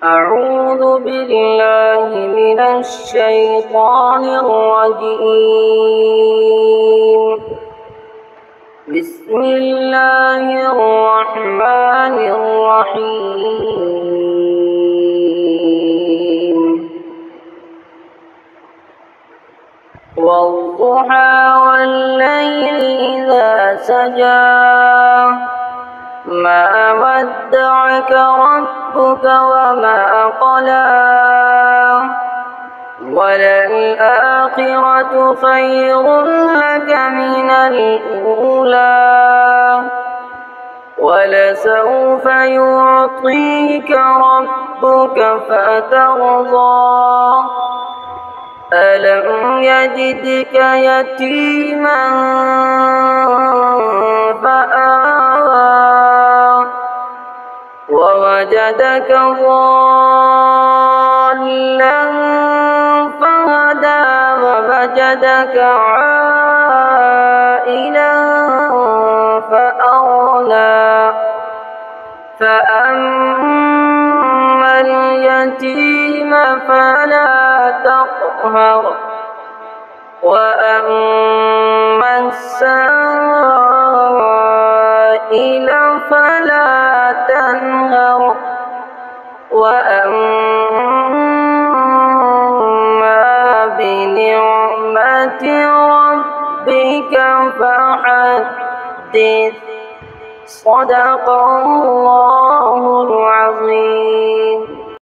أعوذ بالله من الشيطان الرجيم. بسم الله الرحمن الرحيم. والضحى والليل إذا سجى ما ودعك ربك وما قلى وللآخرة خير لك من الأولى ولسوف يعطيك ربك فترضى ألم يجدك يتيما فآوى ووجدك ضالا فهدى ووجدك عائلا فأغنى فأما اليتيم فلا تقهر وأما السائل فلا تنهر وأما بنعمة ربك فحدث. صدق الله العظيم.